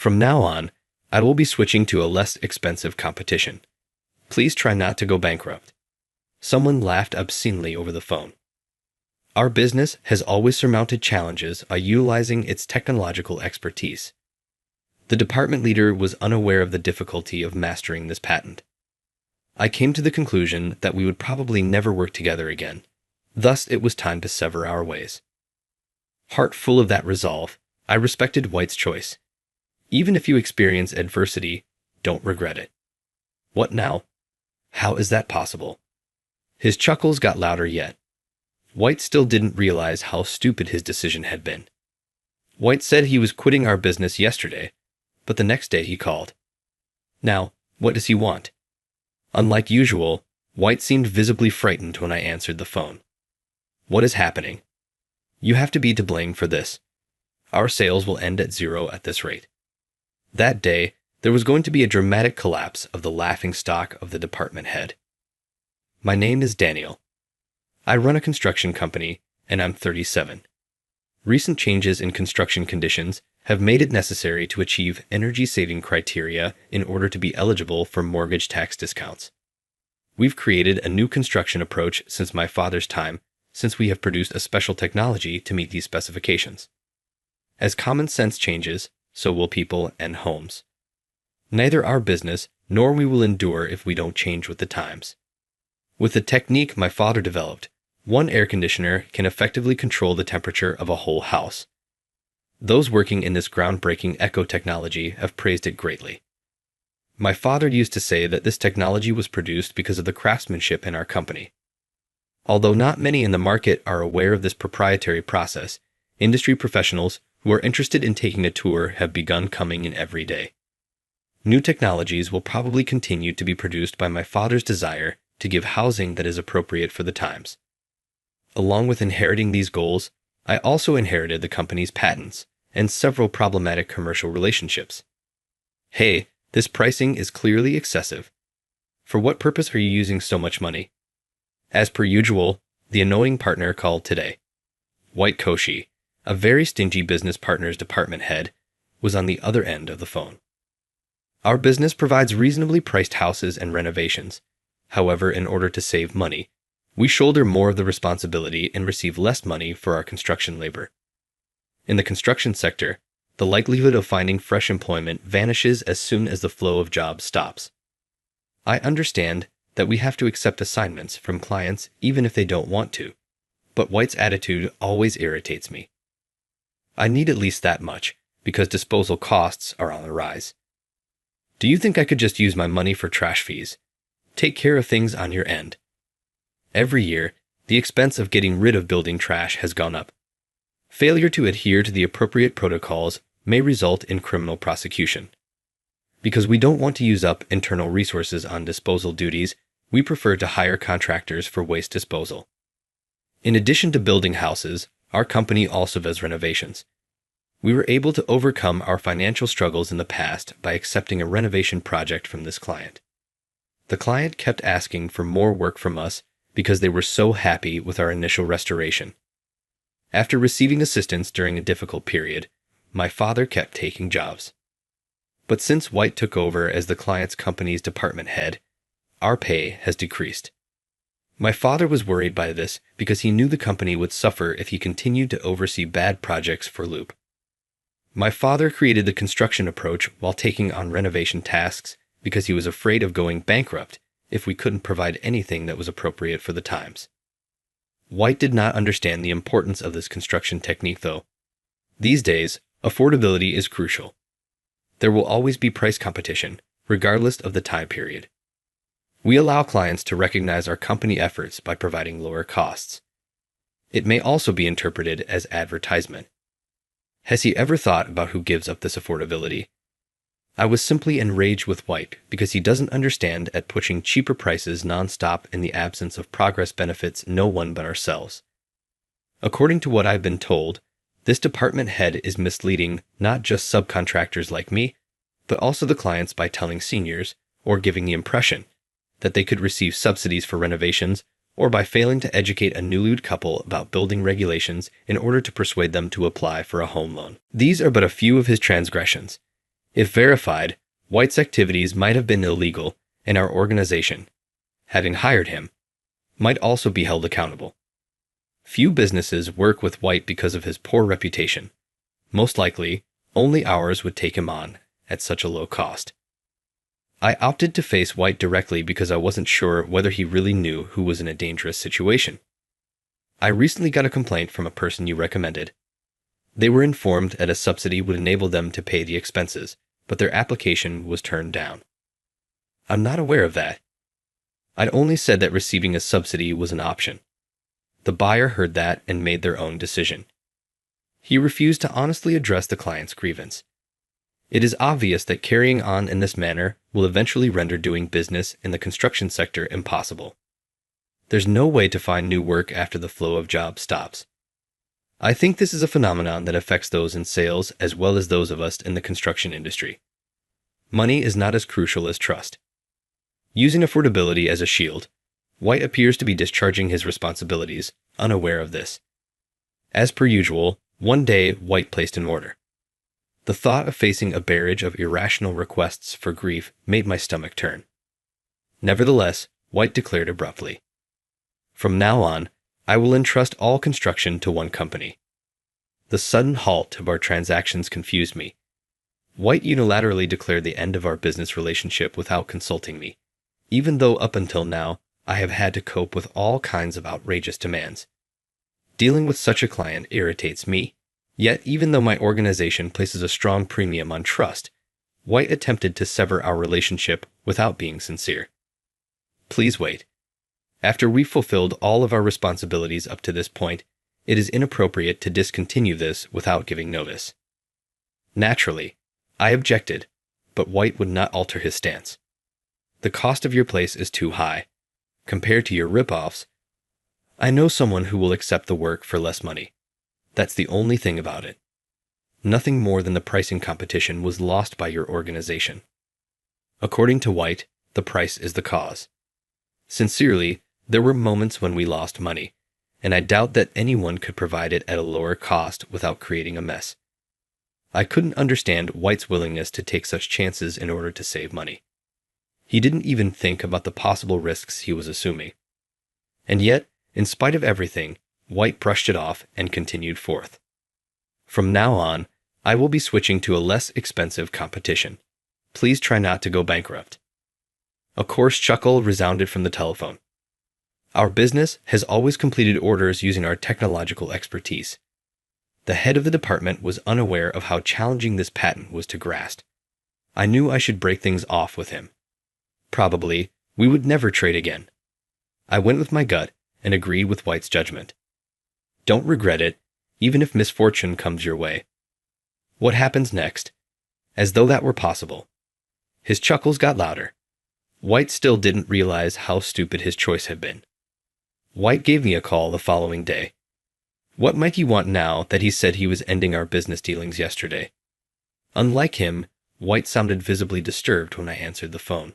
From now on, I will be switching to a less expensive competition. Please try not to go bankrupt." Someone laughed obscenely over the phone. Our business has always surmounted challenges by utilizing its technological expertise. The department leader was unaware of the difficulty of mastering this patent. I came to the conclusion that we would probably never work together again. Thus, it was time to sever our ways. Heart full of that resolve, I respected White's choice. Even if you experience adversity, don't regret it. What now? How is that possible? His chuckles got louder yet. White still didn't realize how stupid his decision had been. White said he was quitting our business yesterday, but the next day he called. Now, what does he want? Unlike usual, White seemed visibly frightened when I answered the phone. What is happening? You have to be to blame for this. Our sales will end at zero at this rate. That day, there was going to be a dramatic collapse of the laughingstock of the department head. My name is Daniel. I run a construction company, and I'm 37. Recent changes in construction conditions have made it necessary to achieve energy-saving criteria in order to be eligible for mortgage tax discounts. We've created a new construction approach since my father's time, since we have produced a special technology to meet these specifications. As common sense changes, so will people and homes. Neither our business nor we will endure if we don't change with the times. With the technique my father developed, one air conditioner can effectively control the temperature of a whole house. Those working in this groundbreaking eco technology have praised it greatly. My father used to say that this technology was produced because of the craftsmanship in our company. Although not many in the market are aware of this proprietary process, industry professionals who are interested in taking a tour have begun coming in every day. New technologies will probably continue to be produced by my father's desire to give housing that is appropriate for the times. Along with inheriting these goals, I also inherited the company's patents and several problematic commercial relationships. Hey, this pricing is clearly excessive. For what purpose are you using so much money? As per usual, the annoying partner called today. White Koshi, a very stingy business partner's department head, was on the other end of the phone. Our business provides reasonably priced houses and renovations. However, in order to save money, we shoulder more of the responsibility and receive less money for our construction labor. In the construction sector, the likelihood of finding fresh employment vanishes as soon as the flow of jobs stops. I understand that we have to accept assignments from clients even if they don't want to, but White's attitude always irritates me. I need at least that much, because disposal costs are on the rise. Do you think I could just use my money for trash fees? Take care of things on your end. Every year, the expense of getting rid of building trash has gone up. Failure to adhere to the appropriate protocols may result in criminal prosecution. Because we don't want to use up internal resources on disposal duties, we prefer to hire contractors for waste disposal. In addition to building houses, our company also does renovations. We were able to overcome our financial struggles in the past by accepting a renovation project from this client. The client kept asking for more work from us because they were so happy with our initial restoration. After receiving assistance during a difficult period, my father kept taking jobs. But since White took over as the client's company's department head, our pay has decreased. My father was worried by this because he knew the company would suffer if he continued to oversee bad projects for Loop. My father created the construction approach while taking on renovation tasks because he was afraid of going bankrupt if we couldn't provide anything that was appropriate for the times. White did not understand the importance of this construction technique, though. These days, affordability is crucial. There will always be price competition, regardless of the time period. We allow clients to recognize our company efforts by providing lower costs. It may also be interpreted as advertisement. Has he ever thought about who gives up this affordability? I was simply enraged with White because he doesn't understand at pushing cheaper prices nonstop in the absence of progress benefits no one but ourselves. According to what I've been told, this department head is misleading not just subcontractors like me, but also the clients by telling seniors, or giving the impression, that they could receive subsidies for renovations, or by failing to educate a newlywed couple about building regulations in order to persuade them to apply for a home loan. These are but a few of his transgressions. If verified, White's activities might have been illegal, and our organization, having hired him, might also be held accountable. Few businesses work with White because of his poor reputation. Most likely, only ours would take him on at such a low cost. I opted to face White directly because I wasn't sure whether he really knew who was in a dangerous situation. I recently got a complaint from a person you recommended. They were informed that a subsidy would enable them to pay the expenses, but their application was turned down. I'm not aware of that. I'd only said that receiving a subsidy was an option. The buyer heard that and made their own decision. He refused to honestly address the client's grievance. It is obvious that carrying on in this manner will eventually render doing business in the construction sector impossible. There's no way to find new work after the flow of jobs stops. I think this is a phenomenon that affects those in sales as well as those of us in the construction industry. Money is not as crucial as trust. Using affordability as a shield, White appears to be discharging his responsibilities, unaware of this. As per usual, one day White placed an order. The thought of facing a barrage of irrational requests for grief made my stomach turn. Nevertheless, White declared abruptly, "From now on, I will entrust all construction to one company." The sudden halt of our transactions confused me. White unilaterally declared the end of our business relationship without consulting me, even though up until now I have had to cope with all kinds of outrageous demands. Dealing with such a client irritates me. Yet, even though my organization places a strong premium on trust, White attempted to sever our relationship without being sincere. Please wait. After we've fulfilled all of our responsibilities up to this point, it is inappropriate to discontinue this without giving notice. Naturally, I objected, but White would not alter his stance. The cost of your place is too high. Compared to your rip-offs, I know someone who will accept the work for less money. That's the only thing about it. Nothing more than the pricing competition was lost by your organization. According to White, the price is the cause. Sincerely, there were moments when we lost money, and I doubt that anyone could provide it at a lower cost without creating a mess. I couldn't understand White's willingness to take such chances in order to save money. He didn't even think about the possible risks he was assuming. And yet, in spite of everything, White brushed it off and continued forth. "From now on, I will be switching to a less expensive competition. Please try not to go bankrupt." A coarse chuckle resounded from the telephone. Our business has always completed orders using our technological expertise. The head of the department was unaware of how challenging this patent was to grasp. I knew I should break things off with him. Probably, we would never trade again. I went with my gut and agreed with White's judgment. Don't regret it, even if misfortune comes your way. What happens next? As though that were possible. His chuckles got louder. White still didn't realize how stupid his choice had been. White gave me a call the following day. What might he want now that he said he was ending our business dealings yesterday? Unlike him, White sounded visibly disturbed when I answered the phone.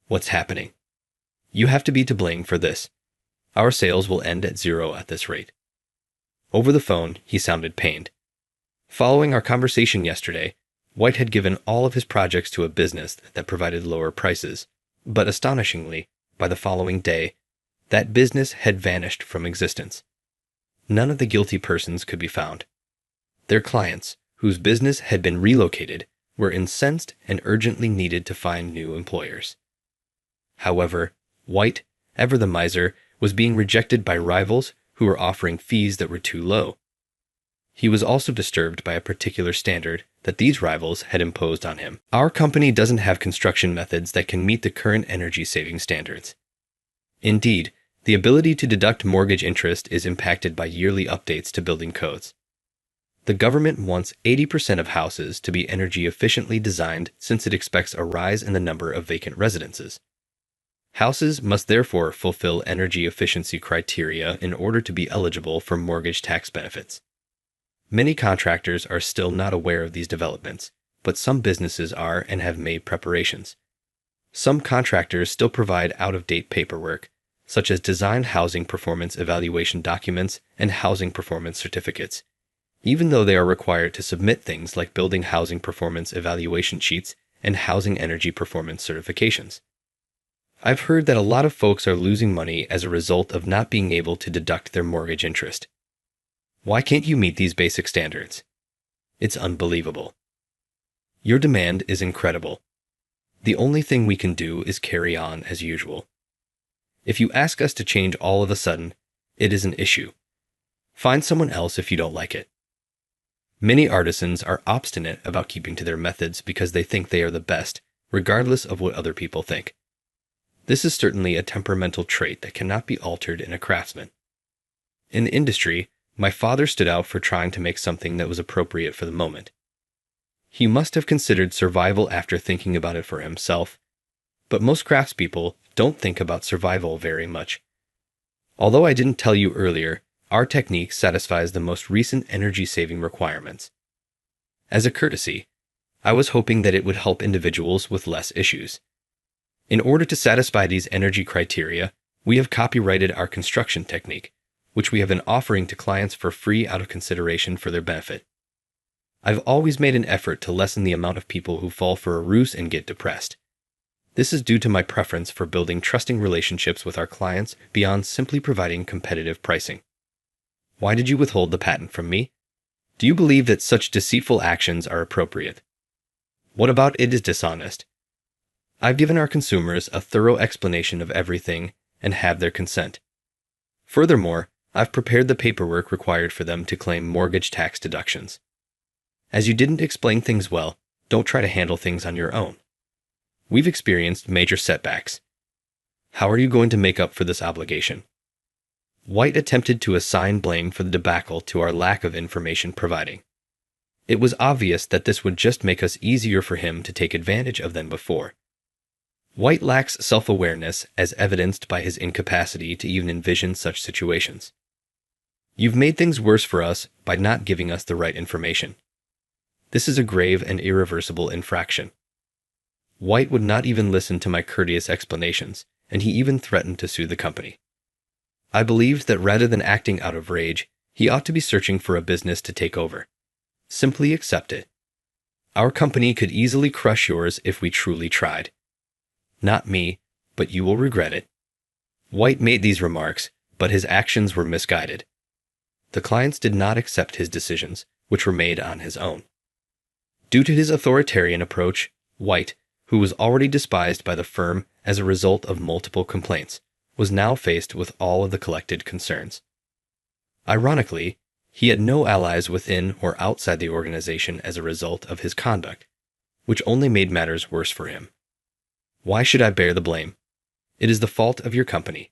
"What's happening?" "You have to be to blame for this. Our sales will end at zero at this rate." Over the phone, he sounded pained. Following our conversation yesterday, White had given all of his projects to a business that provided lower prices, but astonishingly, by the following day, that business had vanished from existence. None of the guilty persons could be found. Their clients, whose business had been relocated, were incensed and urgently needed to find new employers. However, White, ever the miser, was being rejected by rivals who were offering fees that were too low. He was also disturbed by a particular standard that these rivals had imposed on him. Our company doesn't have construction methods that can meet the current energy-saving standards. Indeed, the ability to deduct mortgage interest is impacted by yearly updates to building codes. The government wants 80% of houses to be energy efficiently designed since it expects a rise in the number of vacant residences. Houses must therefore fulfill energy efficiency criteria in order to be eligible for mortgage tax benefits. Many contractors are still not aware of these developments, but some businesses are and have made preparations. Some contractors still provide out-of-date paperwork, such as design housing performance evaluation documents and housing performance certificates. even though they are required to submit things like building housing performance evaluation sheets and housing energy performance certifications. I've heard that a lot of folks are losing money as a result of not being able to deduct their mortgage interest. Why can't you meet these basic standards? It's unbelievable. Your demand is incredible. The only thing we can do is carry on as usual. If you ask us to change all of a sudden, it is an issue. Find someone else if you don't like it. Many artisans are obstinate about keeping to their methods because they think they are the best, regardless of what other people think. This is certainly a temperamental trait that cannot be altered in a craftsman. In the industry, my father stood out for trying to make something that was appropriate for the moment. He must have considered survival after thinking about it for himself, but most craftspeople don't think about survival very much. Although I didn't tell you earlier, our technique satisfies the most recent energy-saving requirements. As a courtesy, I was hoping that it would help individuals with less issues. In order to satisfy these energy criteria, we have copyrighted our construction technique, which we have been offering to clients for free out of consideration for their benefit. I've always made an effort to lessen the amount of people who fall for a ruse and get depressed. This is due to my preference for building trusting relationships with our clients beyond simply providing competitive pricing. Why did you withhold the patent from me? Do you believe that such deceitful actions are appropriate? What about it is dishonest? I've given our consumers a thorough explanation of everything and have their consent. Furthermore, I've prepared the paperwork required for them to claim mortgage tax deductions. As you didn't explain things well, don't try to handle things on your own. We've experienced major setbacks. How are you going to make up for this obligation? White attempted to assign blame for the debacle to our lack of information providing. It was obvious that this would just make us easier for him to take advantage of than before. White lacks self-awareness as evidenced by his incapacity to even envision such situations. You've made things worse for us by not giving us the right information. This is a grave and irreversible infraction. White would not even listen to my courteous explanations, and he even threatened to sue the company. I believed that rather than acting out of rage, he ought to be searching for a business to take over. Simply accept it. Our company could easily crush yours if we truly tried. Not me, but you will regret it. White made these remarks, but his actions were misguided. The clients did not accept his decisions, which were made on his own. Due to his authoritarian approach, White, who was already despised by the firm as a result of multiple complaints, was now faced with all of the collected concerns. Ironically, he had no allies within or outside the organization as a result of his conduct, which only made matters worse for him. Why should I bear the blame? It is the fault of your company.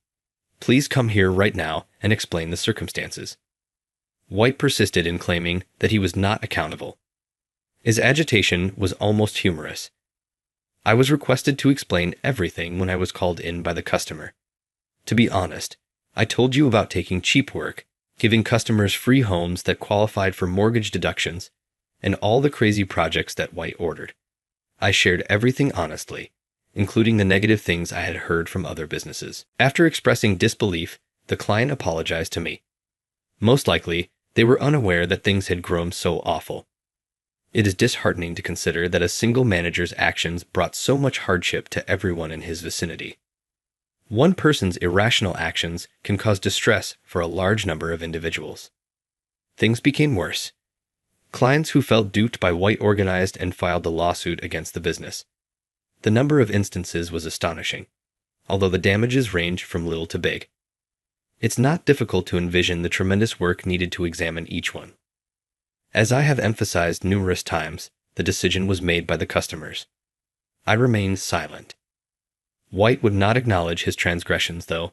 Please come here right now and explain the circumstances. White persisted in claiming that he was not accountable. His agitation was almost humorous. I was requested to explain everything when I was called in by the customer. To be honest, I told you about taking cheap work, giving customers free homes that qualified for mortgage deductions, and all the crazy projects that White ordered. I shared everything honestly, including the negative things I had heard from other businesses. After expressing disbelief, the client apologized to me. Most likely, they were unaware that things had grown so awful. It is disheartening to consider that a single manager's actions brought so much hardship to everyone in his vicinity. One person's irrational actions can cause distress for a large number of individuals. Things became worse. Clients who felt duped by White organized and filed a lawsuit against the business. The number of instances was astonishing, although the damages range from little to big. It's not difficult to envision the tremendous work needed to examine each one. As I have emphasized numerous times, the decision was made by the customers. I remained silent. White would not acknowledge his transgressions, though.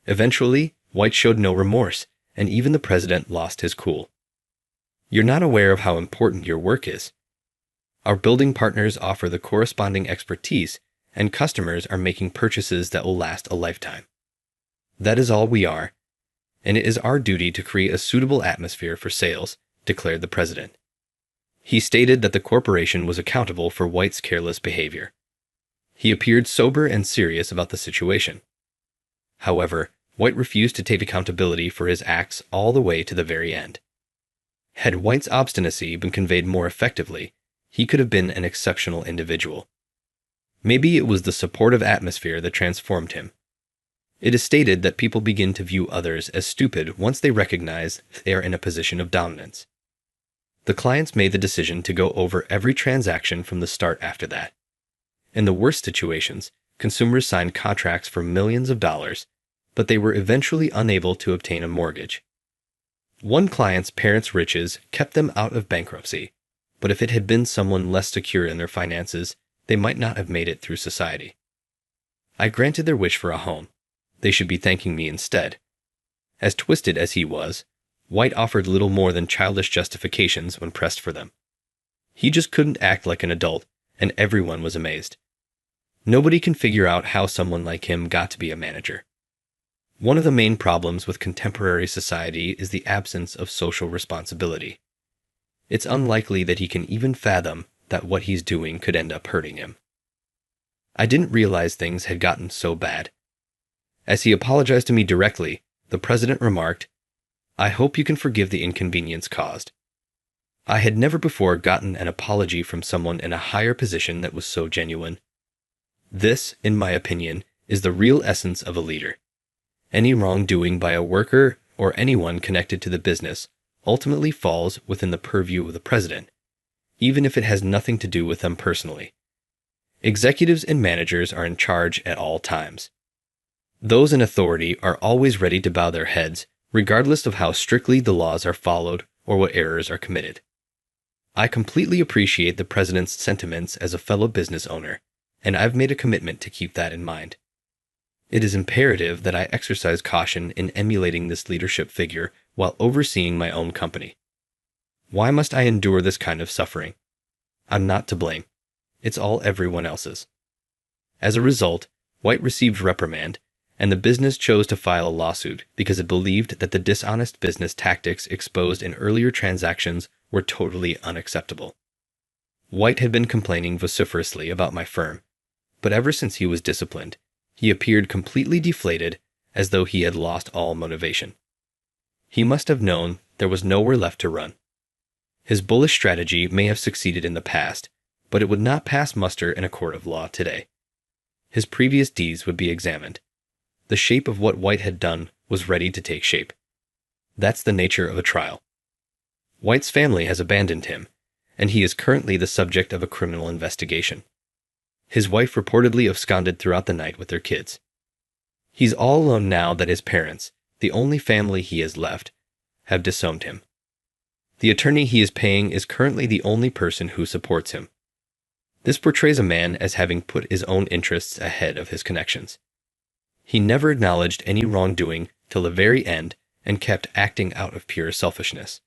Eventually, White showed no remorse, and even the president lost his cool. You're not aware of how important your work is. Our building partners offer the corresponding expertise, and customers are making purchases that will last a lifetime. That is all we are, and it is our duty to create a suitable atmosphere for sales, declared the president. He stated that the corporation was accountable for White's careless behavior. He appeared sober and serious about the situation. However, White refused to take accountability for his acts all the way to the very end. Had White's obstinacy been conveyed more effectively, he could have been an exceptional individual. Maybe it was the supportive atmosphere that transformed him. It is stated that people begin to view others as stupid once they recognize they are in a position of dominance. The clients made the decision to go over every transaction from the start after that. In the worst situations, consumers signed contracts for millions of dollars, but they were eventually unable to obtain a mortgage. One client's parents' riches kept them out of bankruptcy, but if it had been someone less secure in their finances, they might not have made it through society. I granted their wish for a home. They should be thanking me instead. As twisted as he was, White offered little more than childish justifications when pressed for them. He just couldn't act like an adult, and everyone was amazed. Nobody can figure out how someone like him got to be a manager. One of the main problems with contemporary society is the absence of social responsibility. It's unlikely that he can even fathom that what he's doing could end up hurting him. I didn't realize things had gotten so bad. As he apologized to me directly, the president remarked, "I hope you can forgive the inconvenience caused." I had never before gotten an apology from someone in a higher position that was so genuine. This, in my opinion, is the real essence of a leader. Any wrongdoing by a worker or anyone connected to the business ultimately falls within the purview of the president, even if it has nothing to do with them personally. Executives and managers are in charge at all times. Those in authority are always ready to bow their heads, regardless of how strictly the laws are followed or what errors are committed. I completely appreciate the president's sentiments as a fellow business owner, and I've made a commitment to keep that in mind. It is imperative that I exercise caution in emulating this leadership figure while overseeing my own company. Why must I endure this kind of suffering? I'm not to blame. It's all everyone else's. As a result, White received reprimand, and the business chose to file a lawsuit because it believed that the dishonest business tactics exposed in earlier transactions were totally unacceptable. White had been complaining vociferously about my firm, but ever since he was disciplined, he appeared completely deflated, as though he had lost all motivation. He must have known there was nowhere left to run. His bullish strategy may have succeeded in the past, but it would not pass muster in a court of law today. His previous deeds would be examined. The shape of what White had done was ready to take shape. That's the nature of a trial. White's family has abandoned him, and he is currently the subject of a criminal investigation. His wife reportedly absconded throughout the night with their kids. He's all alone now that his parents, the only family he has left, have disowned him. The attorney he is paying is currently the only person who supports him. This portrays a man as having put his own interests ahead of his connections. He never acknowledged any wrongdoing till the very end and kept acting out of pure selfishness.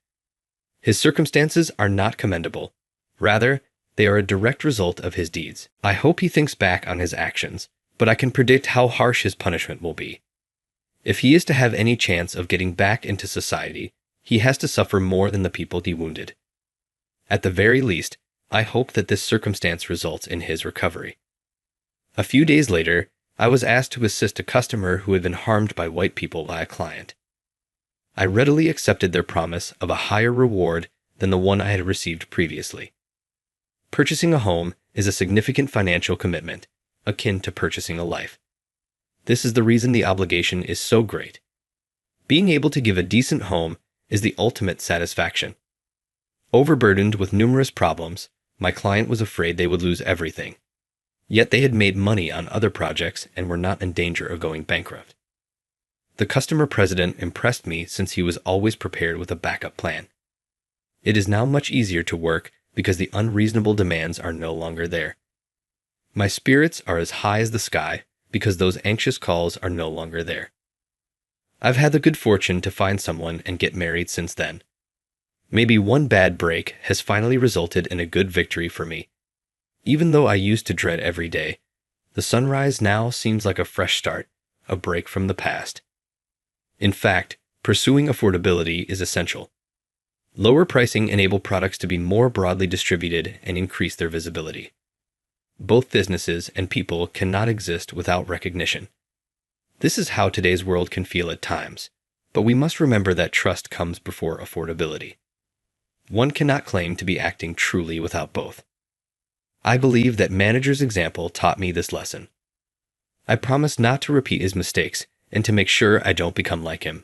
His circumstances are not commendable. Rather, they are a direct result of his deeds. I hope he thinks back on his actions, but I can predict how harsh his punishment will be. If he is to have any chance of getting back into society, he has to suffer more than the people he wounded. At the very least, I hope that this circumstance results in his recovery. A few days later, I was asked to assist a customer who had been harmed by white people by a client. I readily accepted their promise of a higher reward than the one I had received previously. Purchasing a home is a significant financial commitment, akin to purchasing a life. This is the reason the obligation is so great. Being able to give a decent home is the ultimate satisfaction. Overburdened with numerous problems, my client was afraid they would lose everything. Yet they had made money on other projects and were not in danger of going bankrupt. The customer president impressed me since he was always prepared with a backup plan. It is now much easier to work because the unreasonable demands are no longer there. My spirits are as high as the sky because those anxious calls are no longer there. I've had the good fortune to find someone and get married since then. Maybe one bad break has finally resulted in a good victory for me. Even though I used to dread every day, the sunrise now seems like a fresh start, a break from the past. In fact, pursuing affordability is essential. Lower pricing enables products to be more broadly distributed and increase their visibility. Both businesses and people cannot exist without recognition. This is how today's world can feel at times, but we must remember that trust comes before affordability. one cannot claim to be acting truly without both. I believe that manager's example taught me this lesson. I promise not to repeat his mistakes and to make sure I don't become like him.